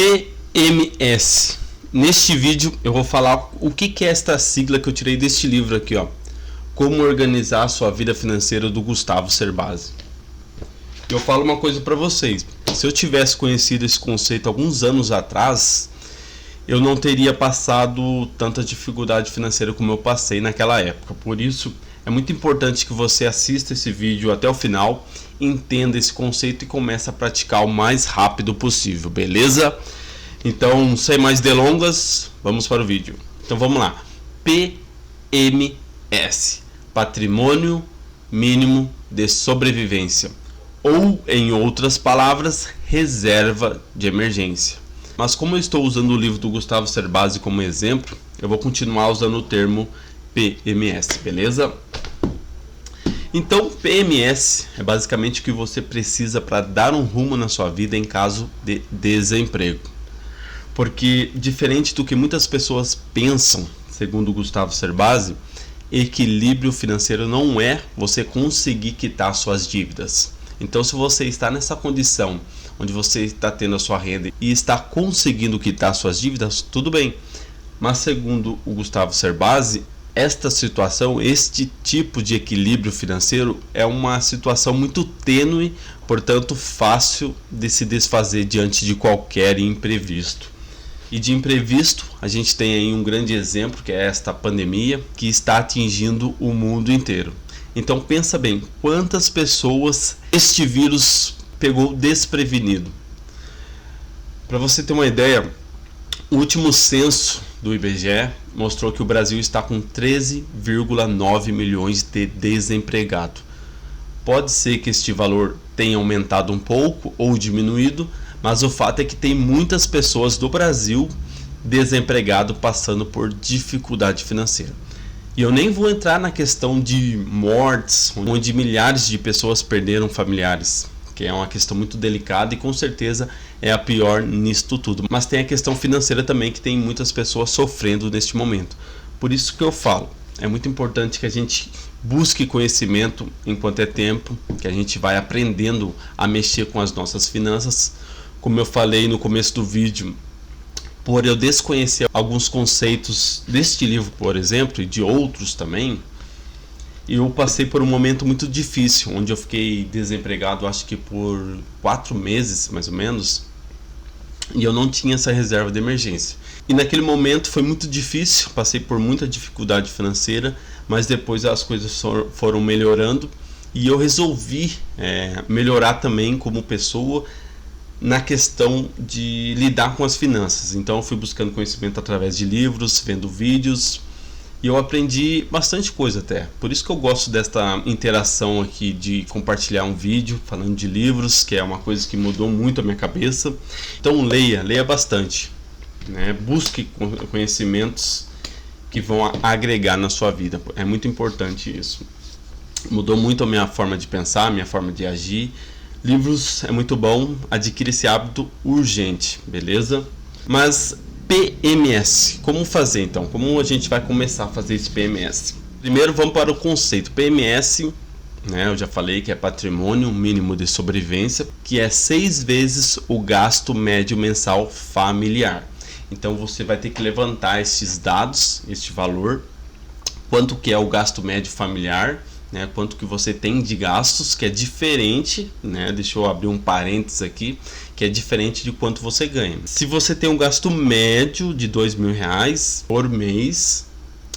PMS. Neste vídeo eu vou falar o que é esta sigla que eu tirei deste livro aqui, ó. Como organizar a sua vida financeira, do Gustavo Cerbasi. Eu falo uma coisa para vocês. Se eu tivesse conhecido esse conceito alguns anos atrás, eu não teria passado tanta dificuldade financeira como eu passei naquela época. Por isso, é muito importante que você assista esse vídeo até o final, entenda esse conceito e comece a praticar o mais rápido possível, beleza? Então, sem mais delongas, vamos para o vídeo. Então vamos lá. PMS, Patrimônio Mínimo de Sobrevivência, ou em outras palavras, reserva de emergência. Mas como eu estou usando o livro do Gustavo Cerbasi como exemplo, eu vou continuar usando o termo PMS, beleza? Então, PMS é basicamente o que você precisa para dar um rumo na sua vida em caso de desemprego. Porque, diferente do que muitas pessoas pensam, segundo o Gustavo Cerbasi, equilíbrio financeiro não é você conseguir quitar suas dívidas. Então, se você está nessa condição, onde você está tendo a sua renda e está conseguindo quitar suas dívidas, tudo bem. Mas, segundo o Gustavo Cerbasi, esta situação, este tipo de equilíbrio financeiro é uma situação muito tênue, portanto fácil de se desfazer diante de qualquer imprevisto. E de imprevisto, a gente tem aí um grande exemplo, que é esta pandemia, que está atingindo o mundo inteiro. Então pensa bem, quantas pessoas este vírus pegou desprevenido. Para você ter uma ideia, o último censo do IBGE mostrou que o Brasil está com 13,9 milhões de desempregados. Pode ser que este valor tenha aumentado um pouco ou diminuído, mas o fato é que tem muitas pessoas do Brasil desempregado passando por dificuldade financeira. E eu nem vou entrar na questão de mortes, onde milhares de pessoas perderam familiares, que é uma questão muito delicada e com certeza é a pior nisto tudo. Mas tem a questão financeira também, que tem muitas pessoas sofrendo neste momento. Por isso que eu falo, é muito importante que a gente busque conhecimento enquanto é tempo, que a gente vai aprendendo a mexer com as nossas finanças. Como eu falei no começo do vídeo, por eu desconhecer alguns conceitos deste livro, por exemplo, e de outros também, eu passei por um momento muito difícil, onde eu fiquei desempregado, acho que por 4 meses, mais ou menos, e eu não tinha essa reserva de emergência. E naquele momento foi muito difícil, passei por muita dificuldade financeira, mas depois as coisas foram melhorando e eu resolvi melhorar também como pessoa na questão de lidar com as finanças. Então eu fui buscando conhecimento através de livros, vendo vídeos, e eu aprendi bastante coisa até. Por isso que eu gosto desta interação aqui, de compartilhar um vídeo falando de livros, que é uma coisa que mudou muito a minha cabeça. Então leia bastante, né? Busque conhecimentos que vão agregar na sua vida. É muito importante isso. Mudou muito a minha forma de pensar, a minha forma de agir. Livros é muito bom, adquire esse hábito urgente, beleza? Mas PMS, como fazer então? Como a gente vai começar a fazer esse PMS? Primeiro vamos para o conceito. PMS, né, eu já falei que é Patrimônio Mínimo de Sobrevivência, que é 6 vezes o gasto médio mensal familiar. Então você vai ter que levantar esses dados, este valor, quanto que é o gasto médio familiar, né, quanto que você tem de gastos, que é diferente, né, deixa eu abrir um parênteses aqui, que é diferente de quanto você ganha. Se você tem um gasto médio de R$2.000 por mês,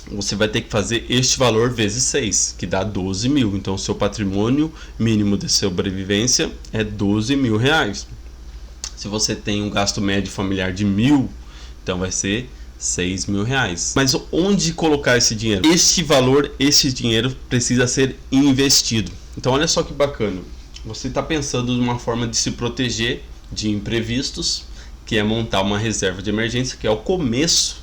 você vai ter que fazer este valor vezes 6, que dá 12 mil. Então, o seu patrimônio mínimo de sobrevivência é R$12.000. Se você tem um gasto médio familiar de 1.000, então vai ser R$6.000. Mas onde colocar esse dinheiro? Esse dinheiro precisa ser investido. Então olha só que bacana. Você está pensando numa forma de se proteger de imprevistos, que é montar uma reserva de emergência, que é o começo,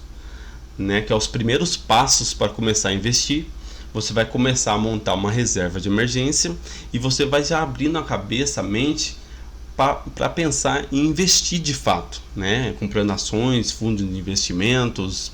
né? Que é os primeiros passos para começar a investir. Você vai começar a montar uma reserva de emergência e você vai já abrindo a cabeça, a mente, para pensar em investir de fato, né? Comprando ações, fundos de investimentos,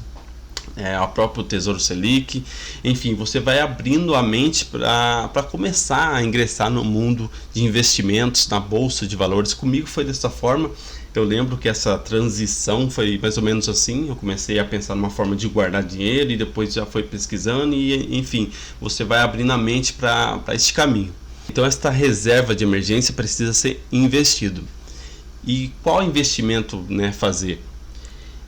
a próprio Tesouro Selic, enfim, você vai abrindo a mente para começar a ingressar no mundo de investimentos, na bolsa de valores. Comigo foi dessa forma. Eu lembro que essa transição foi mais ou menos assim. Eu comecei a pensar numa forma de guardar dinheiro e depois já foi pesquisando e, enfim, você vai abrindo a mente para esse caminho. Então esta reserva de emergência precisa ser investido. E qual investimento, né, fazer?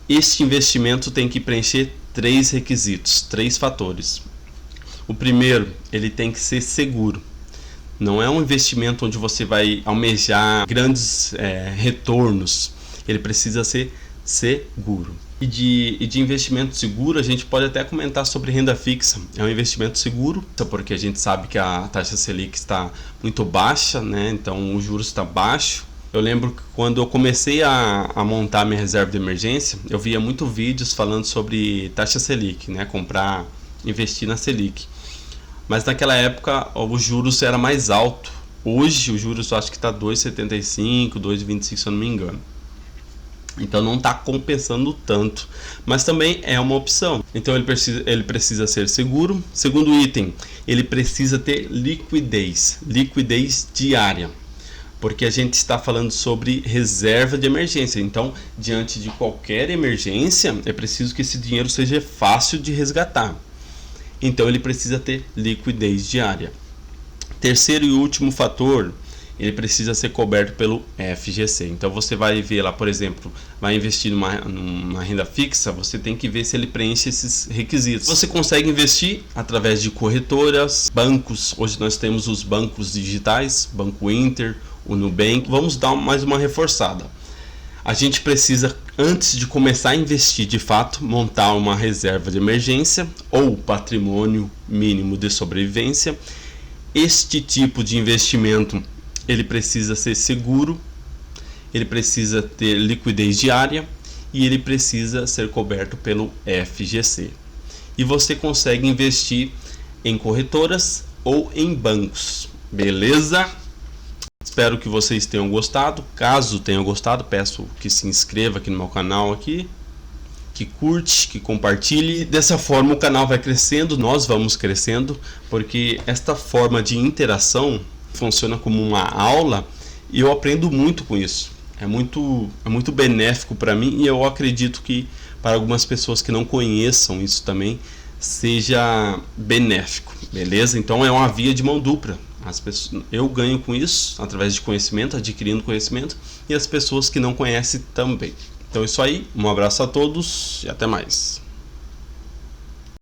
Este investimento tem que preencher 3 requisitos, 3 fatores. O primeiro, ele tem que ser seguro. Não é um investimento onde você vai almejar grandes retornos. Ele precisa ser seguro. E de investimento seguro, a gente pode até comentar sobre renda fixa. É um investimento seguro, porque a gente sabe que a taxa Selic está muito baixa, né? Então o juros está baixo. Eu lembro que quando eu comecei a montar minha reserva de emergência, eu via muito vídeos falando sobre taxa Selic, né? Comprar, investir na Selic. Mas naquela época os juros era mais alto. Hoje os juros eu acho que está 2,75, 2,25 se eu não me engano. Então não está compensando tanto, mas também é uma opção. Então ele precisa ser seguro. Segundo item, ele precisa ter liquidez diária. Porque a gente está falando sobre reserva de emergência. Então, diante de qualquer emergência, é preciso que esse dinheiro seja fácil de resgatar. Então, ele precisa ter liquidez diária. Terceiro e último fator, ele precisa ser coberto pelo FGC. Então, você vai ver lá, por exemplo, vai investir numa renda fixa, você tem que ver se ele preenche esses requisitos. Você consegue investir através de corretoras, bancos. Hoje nós temos os bancos digitais, Banco Inter, o Nubank. Vamos dar mais uma reforçada. A gente precisa, antes de começar a investir de fato, montar uma reserva de emergência ou patrimônio mínimo de sobrevivência. Este tipo de investimento, ele precisa ser seguro, ele precisa ter liquidez diária e ele precisa ser coberto pelo FGC. E você consegue investir em corretoras ou em bancos, beleza? Espero que vocês tenham gostado. Caso tenham gostado, peço que se inscreva aqui no meu canal aqui, que curte, que compartilhe. Dessa forma o canal vai crescendo, nós vamos crescendo, porque esta forma de interação funciona como uma aula e eu aprendo muito com isso. É muito benéfico para mim e eu acredito que para algumas pessoas que não conheçam isso também seja benéfico, beleza? Então é uma via de mão dupla. Eu ganho com isso através de conhecimento, adquirindo conhecimento, e as pessoas que não conhecem também. Então é isso aí, um abraço a todos e até mais.